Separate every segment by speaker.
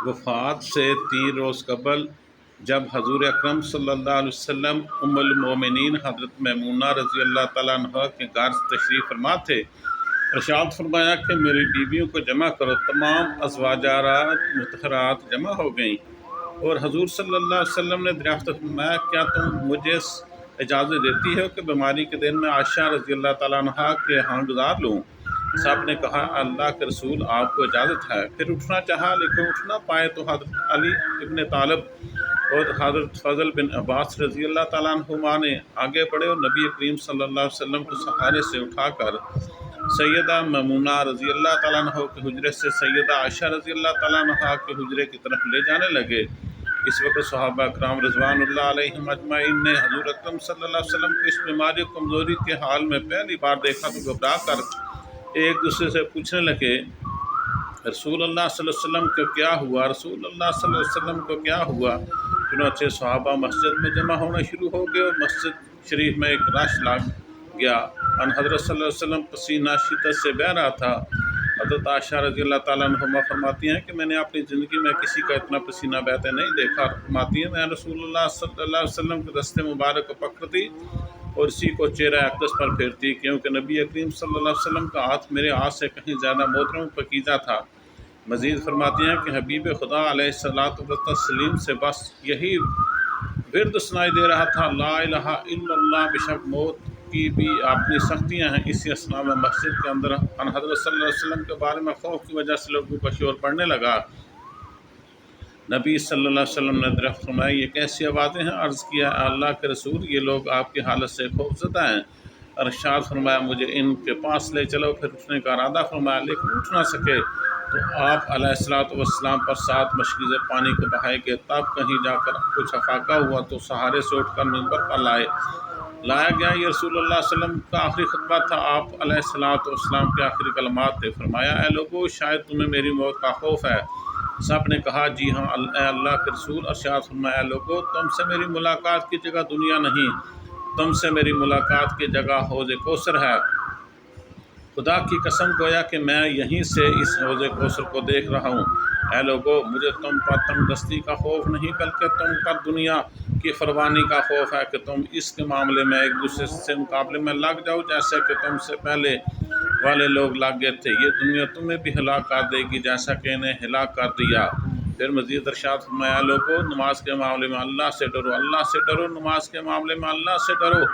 Speaker 1: وفات سے 3 روز قبل جب حضور اکرم صلی اللہ علیہ وسلم ام المومنین حضرت میمونہ رضی اللہ تعالیٰ عنہ کے گھر تشریف فرما تھے، ارشاد فرمایا کہ میری بیویوں کو جمع کرو۔ تمام ازواجات مطہرات جمع ہو گئیں اور حضور صلی اللہ علیہ وسلم نے دریافت فرمایا، کیا تم مجھے اجازت دیتی ہو کہ بیماری کے دن میں عائشہ رضی اللہ تعالیٰ عنہ کے ہاں گزار لوں؟ سب نے کہا، اللہ کے رسول آپ کو اجازت ہے۔ پھر اٹھنا چاہا لیکن اٹھ نہ پائے تو حضرت علی ابن طالب اور حضرت فضل بن عباس رضی اللہ تعالیٰ عنہما نے آگے بڑھے اور نبی کریم صلی اللہ علیہ وسلم کو سہارے سے اٹھا کر سیدہ میمونہ رضی اللہ تعالیٰ عنہ کے حجرے سے سیدہ عائشہ رضی اللہ تعالیٰ عنہ کے حجرے کی طرف لے جانے لگے۔ اس وقت صحابہ کرام رضوان اللہ علیہم اجمعین نے حضور اکرم صلی اللہ علیہ وسلم کو اس بیماری و کمزوری کے حال میں پہلی بار دیکھا تو گھبرا کر ایک دوسرے سے پوچھنے لگے، رسول اللہ صلی اللہ علیہ وسلم کو کیا ہوا؟ رسول اللہ صلی اللہ علیہ وسلم کو کیا ہوا؟ چنانچہ صحابہ مسجد میں جمع ہونا شروع ہو گئے اور مسجد شریف میں ایک رش لگ گیا۔ ان حضرت صلی اللہ علیہ وسلم پسینہ شدت سے بہہ رہا تھا۔ حضرت عائشہ رضی اللہ تعالیٰ عنہما فرماتی ہیں کہ میں نے اپنی زندگی میں کسی کا اتنا پسینہ بہتے نہیں دیکھا۔ فرماتی ہیں میں رسول اللہ صلی اللہ علیہ وسلم کے دستے مبارک کو پکڑتی اور اسی کو چہرہ اقدس پر پھیرتی، کیونکہ نبی کریم صلی اللہ علیہ وسلم کا ہاتھ میرے ہاتھ سے کہیں زیادہ محترم و پاکیزہ تھا۔ مزید فرماتی ہیں کہ حبیب خدا علیہ الصلوۃ والتسلیم سے بس یہی ورد سنائی دے رہا تھا، لا الہ الا اللہ، بے شک موت کی بھی اپنی سختیاں ہیں۔ اسی اثناء میں مسجد کے اندر ان حضرت صلی اللہ علیہ وسلم کے بارے میں خوف کی وجہ سے لوگوں کا شور پڑنے لگا۔ نبی صلی اللہ علیہ وسلم نے دریافت فرمایا، یہ کیسی آوازیں ہیں؟ عرض کیا، اے اللہ کے رسول، یہ لوگ آپ کی حالت سے خوف زدہ ہیں۔ ارشاد فرمایا، مجھے ان کے پاس لے چلو۔ پھر اٹھنے کا ارادہ فرمایا لیکن اٹھ نہ سکے تو آپ علیہ الصلوۃ والسلام پر 7 مشکیزیں پانی کے بہائے گئے۔ تب کہیں جا کر کچھ افاقہ ہوا تو سہارے سے اٹھ کر منبر پر لایا گیا۔ یہ رسول اللہ صلی اللہ علیہ وسلم کا آخری خطبہ تھا۔ آپ علیہ الصلوۃ والسلام کے آخری کلمات تھے۔ فرمایا، اے لوگو، شاید تمہیں میری موت کا خوف ہے۔ سب نے کہا، جی ہاں اے اللہ کے رسول۔ ارشاد فرمایا، اے لوگو، تم سے میری ملاقات کی جگہ دنیا نہیں، تم سے میری ملاقات کی جگہ حوض کوثر ہے۔ خدا کی قسم گویا کہ میں یہیں سے اس حوض کوثر کو دیکھ رہا ہوں۔ اے لوگو، مجھے تم پر تنگ دستی کا خوف نہیں بلکہ تم پر دنیا کی فروانی کا خوف ہے کہ تم اس کے معاملے میں ایک دوسرے سے مقابلے میں لگ جاؤ جیسے کہ تم سے پہلے والے لوگ لگ گئے تھے۔ یہ دنیا تمہیں بھی ہلاک کر دے گی جیسا کہ انہیں ہلاک کر دیا۔ پھر مزید ارشاد فرمایا، اے لوگو، نماز کے معاملے میں اللہ سے ڈرو، اللہ سے ڈرو، نماز کے معاملے میں اللہ سے ڈرو،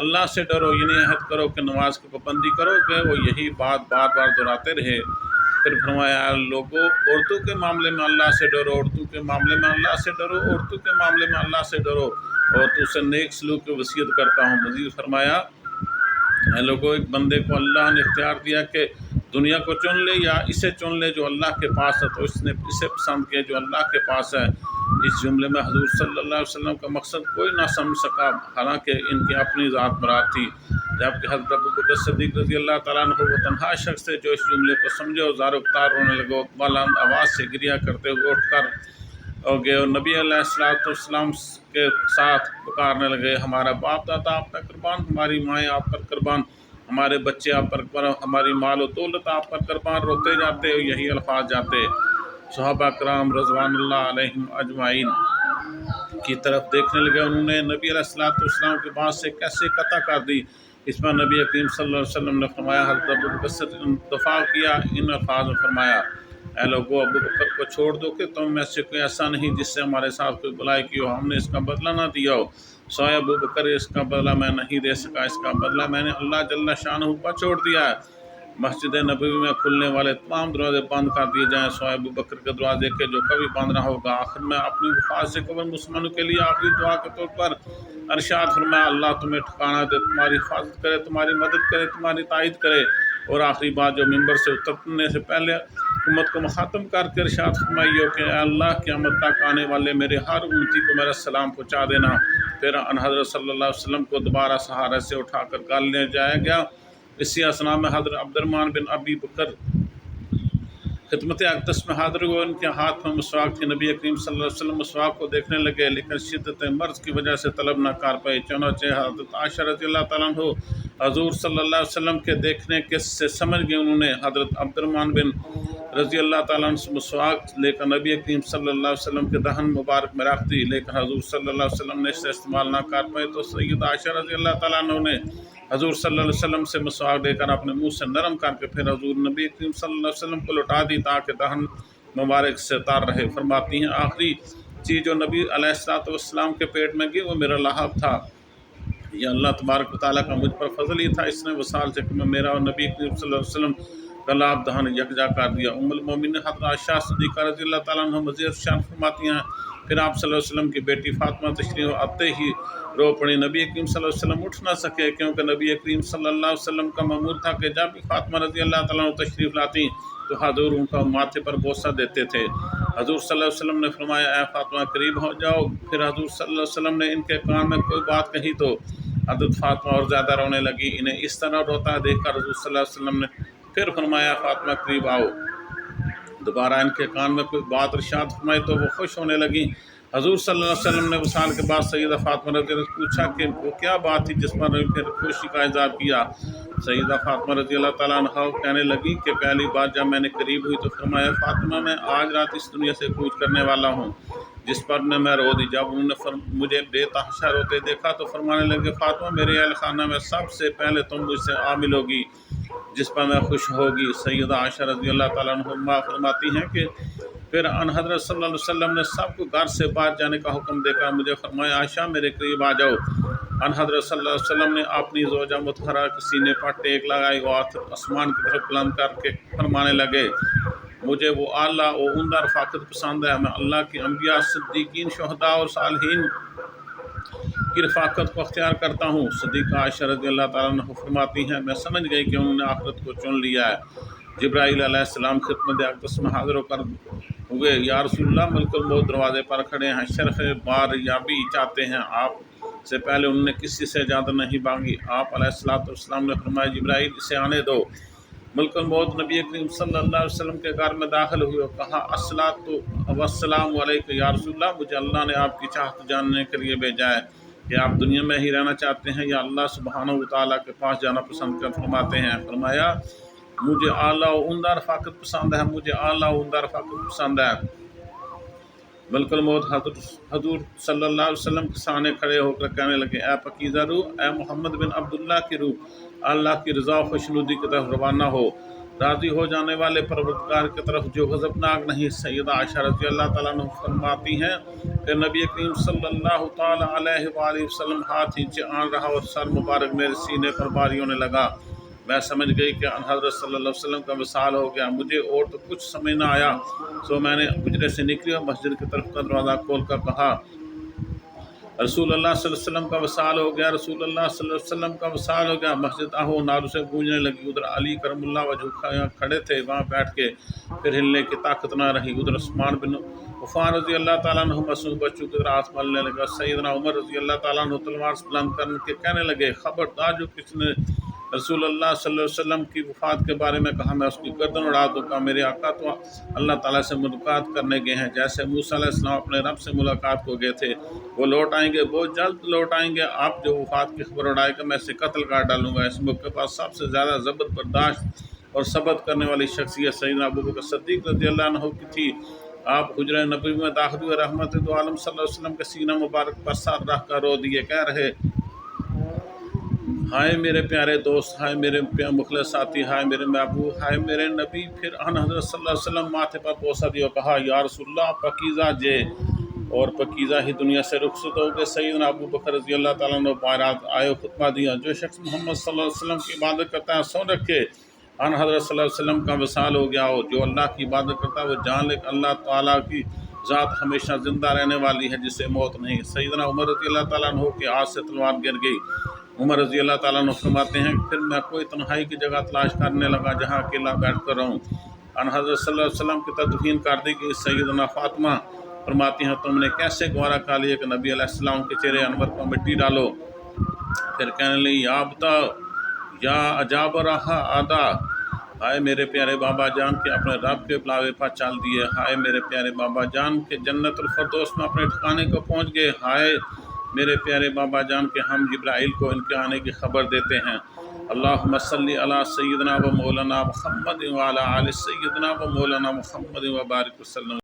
Speaker 1: اللہ سے ڈرو، یہ عہد کرو کہ نماز کی پابندی کرو گے۔ وہ یہی بات بار بار دہراتے رہے۔ پھر فرمایا، اے لوگو، عورتوں کے معاملے میں اللہ سے ڈرو، عورتوں کے معاملے میں اللہ سے ڈرو، عورتوں کے معاملے میں اللہ سے ڈرو، عورتوں سے نیک سلوک کی وصیت کرتا ہوں۔ مزید فرمایا، اے لوگو، ایک بندے کو اللہ نے اختیار دیا کہ دنیا کو چن لے یا اسے چن لے جو اللہ کے پاس ہے، تو اس نے اسے پسند کیا جو اللہ کے پاس ہے۔ اس جملے میں حضور صلی اللہ علیہ وسلم کا مقصد کوئی نہ سمجھ سکا، حالانکہ ان کی اپنی ذات مراد تھی، جبکہ حضرت ابوبکر صدیق رضی اللہ تعالیٰ عنہ وہ تنہا شخص تھے جو اس جملے کو سمجھے اور زار اختار رونے لگے، بلند آواز سے گریہ کرتے ہوئے اٹھ کر گئے اور نبی علیہ الصلوۃ والسلام کے ساتھ پکارنے لگے، ہمارا باپ دادا آپ پر قربان، ہماری مائیں آپ پر قربان، ہمارے بچے آپ پر قربان، ہماری مال و دولت آپ پر قربان۔ روتے جاتے اور یہی الفاظ جاتے۔ صحابہ کرام رضوان اللہ علیہم اجمعین کی طرف دیکھنے لگے، انہوں نے نبی علیہ الصلوۃ والسلام کی بات سے کیسے قطع کر دی۔ اس پر نبی کریم صلی اللہ علیہ وسلم نے فرمایا، حضرت ابوبکر سے دفاع کیا، ان الفاظ میں فرمایا، اے لوگو، ابوبکر کو چھوڑ دو کہ تم میں سے کوئی ایسا نہیں جس سے ہمارے ساتھ کوئی بلائی کی ہو، ہم نے اس کا بدلہ نہ دیا ہو، سوائے ابوبکر، اس کا بدلہ میں نہیں دے سکا، اس کا بدلہ میں نے اللہ جل شانہ پر چھوڑ دیا ہے۔ مسجد نبوی میں کھلنے والے تمام دروازے بند کر دیے جائیں سوائے ابوبکر کے دروازے کے جو کبھی بند نہ ہوگا۔ آخر میں اپنی وفات سے قبل مسلمانوں کے لیے آخری دعا کے طور پر ارشاد فرمایا، اللہ تمہیں ٹھکانہ دے، تمہاری حفاظت کرے، تمہاری مدد کرے، تمہاری تائید کرے۔ اور آخری بات جو ممبر سے اترنے سے پہلے امت کو مخاطب کر کے ارشاد فرمائی کہ اے اللہ، قیامت تک آنے والے میرے ہر امتی کو میرا سلام پہنچا دینا۔ پھر ان حضرت صلی اللہ علیہ وسلم کو دوبارہ سہارے سے اٹھا کر گل لے جایا گیا۔ اسی اثناء میں حضرت عبد الرحمن بن ابی بکر खिदमत अक़दस में हाजिर हुए, उनके हाथ में मसवाक थी। नबी करीम सल्लल्लाहु अलैहि वसल्लम मसवाक को देखने लगे, लेकिन शिद्दत मर्ज़ की वजह से तलब न कर पाए। चुनांचे हज़रत आयशा रज़ियल्लाहु ताला अन्हा हज़ूर सल्लल्लाहु अलैहि वसल्लम के देखने के से समझ गए। उन्होंने हज़रत अब्दुर्रहमान बिन रज़ियल्लाहु ताला अन्हु से मसवाक लेकर नबी करीम सल्लल्लाहु अलैहि वसल्लम के दहन मुबारक में रख दी, लेकिन हज़ूर सल्लल्लाहु अलैहि वसल्लम ने इसे इस्तेमाल न कर पाए। तो सैयदा आयशा रज़ियल्लाहु ताला अन्हा ने हज़ूर सल्लल्लाहु अलैहि वसल्लम से मसवाक लेकर अपने मुँह से नरम करके फिर हज़ूर नबी करीम सल्लल्लाहु अलैहि वसल्लम को लौटा दी, ताकि दहन मुबारक से तार रहे। फरमाती हैं, आखिरी चीज़ जो नबी अलैहिस्सलाम के पेट में गई वो मेरा लहाब था। यह अल्लाह तबारक व तआला का मुझ पर फजल ही था। इसने वसाल से मैं मेरा और नबी करीम सल्लल्लाहु अलैहि वसल्लम का लाभ दहन यकजा कर दिया। उम्मुल मोमिनीन हज़रत आयशा सिद्दीक़ा रज़ियल्लाहु ताला अन्हा मज़ीद शान फरमाती हैं, फिर आप सल्लल्लाहु अलैहि वसल्लम की बेटी फातिमा तशरीफ़ आते ही रो पड़ी। नबी करीम सल्लल्लाहु अलैहि वसल्लम उठ ना सके, क्योंकि नबी करीम सल्लल्लाहु अलैहि वसल्लम का मामूर था कि जब भी फातिमा रज़ियल्लाहु ताला अन्हा तशरीफ़ लाती तो हज़ूर उनका माथे पर बोसा देते थे। हज़ूर सल्लल्लाहु अलैहि वसल्लम ने फरमाया, ऐ फातिमा करीब हो जाओ। फिर हज़ूर सल्लल्लाहु अलैहि वसल्लम ने इनके कान में कोई बात कही तो हज़रत फातिमा और ज़्यादा रोने लगी। इन्हें इस तरह रोता देखकर हज़ूर सल्लल्लाहु अलैहि वसल्लम ने फिर फरमाया, फातिमा करीब आओ। दोबारा इनके कान में कोई बात इरशाद फरमाई तो वो खुश होने लगी। हज़ूर सल्लल्लाहु अलैहि वसल्लम ने वसाल के बाद सैयदा फातिमा रज़ी अल्लाह पूछा कि वो क्या बात थी जिस पर फिर खुशी का इज़हार किया। सैयदा फातिमा रज़ी अल्लाह ताला अन्हा कहने लगी कि पहली बार जब मैंने करीब हुई तो फरमाया, फातिमा मैं आज रात इस दुनिया से कूच करने वाला हूँ। जिस पर ने मैं रो दी। जब उन्होंने मुझे बेतहाशा रोते देखा तो फरमाने लगे, फातिमा मेरे अहल खाना में सबसे पहले तुम मुझसे आ मिलोगी, जिस पर मैं खुश होगी। सैयदा आयशा रज़ियल्लाहु ताला अन्हा फरमाती हैं कि फिर हज़रत सल्लल्लाहु अलैहि वसल्लम ने सबको घर से बाहर जाने का हुक्म देकर मुझे फरमाया, आयशा मेरे करीब आ जाओ। हज़रत सल्लल्लाहु अलैहि वसल्लम ने अपनी ज़ौजा मुतहरा के सीने पर टेक लगाई और आसमान की तरफ बुलंद करके फरमाने लगे, मुझे वो आला और उम्दा रफ़ाकत पसंद है। मैं अल्लाह की अंबिया, सिद्दीकीन, शुहदा और सालिहीन की रफ़ाकत को अख्तियार करता हूँ। सिद्दीक़ा आयशा रज़ियल्लाहु ताला अन्हा फरमाती हैं, मैं समझ गई कि उन्होंने आखिरत को चुन लिया है। जिब्राईल अलैहिस्सलाम खिदमत अक़दस में हाज़िर होकर हुए, या रसूलल्लाह मलकुल मौत दरवाज़े पर खड़े हैं, शरफ़ बार याबी चाहते हैं। आप से पहले उन्होंने किसी से ज़्यादा नहीं मांगी। आप अलैहिस्सलातु वस्सलाम ने फरमाया, जिब्राईल इसे आने दो। मलकुल मौत नबी करीम सल्लल्लाहु अलैहि वसल्लम के घर में दाखिल हुए और कहा, अस्सलातु वस्सलामु अलैका या रसूलल्लाह, मुझे अल्लाह ने आपकी चाहत जानने के लिए भेजा है कि आप दुनिया में ही रहना चाहते हैं या अल्लाह सुब्हानहु व तआला के पास जाना पसंद कर फरमाते हैं। फरमाया, मुझे आला व उम्दा रफ़ाकत पसंद है, मुझे आला व उम्दा रफ़ाकत पसंद है। मलकुल मौत हज़ूर सल्लल्लाहु अलैहि वसल्लम के सामने खड़े होकर कहने लगे, ए पकीज़ा रूह, ए मोहम्मद बिन अब्दुल्लाह की रूह, अल्लाह की रज़ा और खुशनुदी की तरफ रवाना हो, राज़ी हो जाने वाले परवरदिगार की तरफ जो गज़बनाक नहीं। सैयदा आयशा रज़ियल्लाहु ताला अन्हा फरमाती हैं कि नबी करीम सल्लल्लाहु ताला अलैहि वसल्लम हाथ नीचे आन रहा और सर मुबारक मेरे सीने पर भारी होने लगा। मैं समझ गई कि हज़रत सल्लल्लाहु अलैहि वसल्लम का विसाल हो गया। मुझे और तो कुछ समझ ना आया, सो मैंने हुजरे से निकली और मस्जिद की तरफ का दरवाज़ा खोल कर कहा, रसूलुल्लाह सल्लल्लाहु अलैहि वसल्लम का वसाल हो गया, रसूलुल्लाह सल्लल्लाहु अलैहि वसल्लम का वसाल हो गया। मस्जिद आहो नारों से गूंजने लगी। उधर अली करमुल्लाह वजह खड़े थे, वहाँ बैठ के फिर हिलने की ताकत ना रही। उधर उस्मान बिन अफ़्फ़ान रज़ी अल्लाह ताला अन्हु मासूम बच्चों की तरह हाथ मलने लगा। सैयदना उमर रज़ी अल्लाह ताला अन्हु तलवार से बुलंद करके कहने लगे, खबरदार जो किसने रसूलुल्लाह सल्लल्लाहु अलैहि वसल्लम की वफ़ात के बारे में कहा, मैं उसकी गर्दन उड़ा दूँगा। मेरे आका तो अल्लाह ताला से मुलाकात करने गए हैं, जैसे मूसा अलैहिस्सलाम अपने रब से मुलाकात को गए थे। वो लौट आएंगे, बहुत जल्द लौट आएंगे। आप जो वफ़ात की खबर उड़ाएगा, मैं इसे कत्ल कर डालूँगा। इस मौके पर सबसे ज़्यादा ज़बर बर्दाश्त और सब्र करने वाली शख्सियत सैयदना अबू बकर सिद्दीक़ रज़ियल्लाहु अन्हु की थी। आप हुजरा नबी में दाखिल हुए, रहमत दो आलम सल्लल्लाहु अलैहि वसल्लम के सीना मुबारक पर सर रख कर रो दिए, कह रहे, हाय मेरे प्यारे दोस्त, हाय मेरे मुखलिस साथी, हाय मेरे महबूब, हाय मेरे नबी। फिर हज़रत सल्लल्लाहु अलैहि वसल्लम माथे पर बोसा दिया, कहा, या रसूलल्लाह पकीज़ा जे और पकीज़ा ही दुनिया से रुखसत हो गए। सैयदना अबू बकर रज़ी अल्लाह ताला अन्हु बारात आए, खुतबा दिया, जो शख्स मोहम्मद सल्लल्लाहु अलैहि वसल्लम की इबादत करता है सो रखे, हज़रत सल्लल्लाहु अलैहि वसल्लम का वसाल हो गया हो। जो अल्लाह की इबादत करता है वो जान ले अल्लाह ताला की ज़ात हमेशा ज़िंदा रहने वाली है, जिसे मौत नहीं। सैयदना उमर रज़ी अल्लाह ताला अन्हु के हाथ से तलवार गिर गई। उमर रज़ी अल्लाह ताला अन्हु फरमाते हैं, फिर मैं कोई तन्हाई की जगह तलाश करने लगा जहाँ अकेला बैठ कर रहूँ। हज़रत सल्लल्लाहु अलैहि वसल्लम की तदफीन कर दी गई। सैयदना फातिमा फरमाती हैं, तुमने कैसे गवारा कर लिया कि नबी अलैहिस्सलाम के चेहरे अनवर पर मिट्टी डालो। फिर कहने लगी, या बता या अजाब रहा आदा, ہائے میرے پیارے بابا جان کے اپنے رب کے بلاوے پر چل دیے، ہائے میرے پیارے بابا جان کے جنت الفردوس میں اپنے ٹھکانے کو پہنچ گئے، ہائے میرے پیارے بابا جان کے ہم جبرائیل کو ان کے آنے کی خبر دیتے ہیں۔ اللہم صلی علی سیدنا و مولانا محمد وعلی آل سیدنا و مولانا محمد وبارک وسلم۔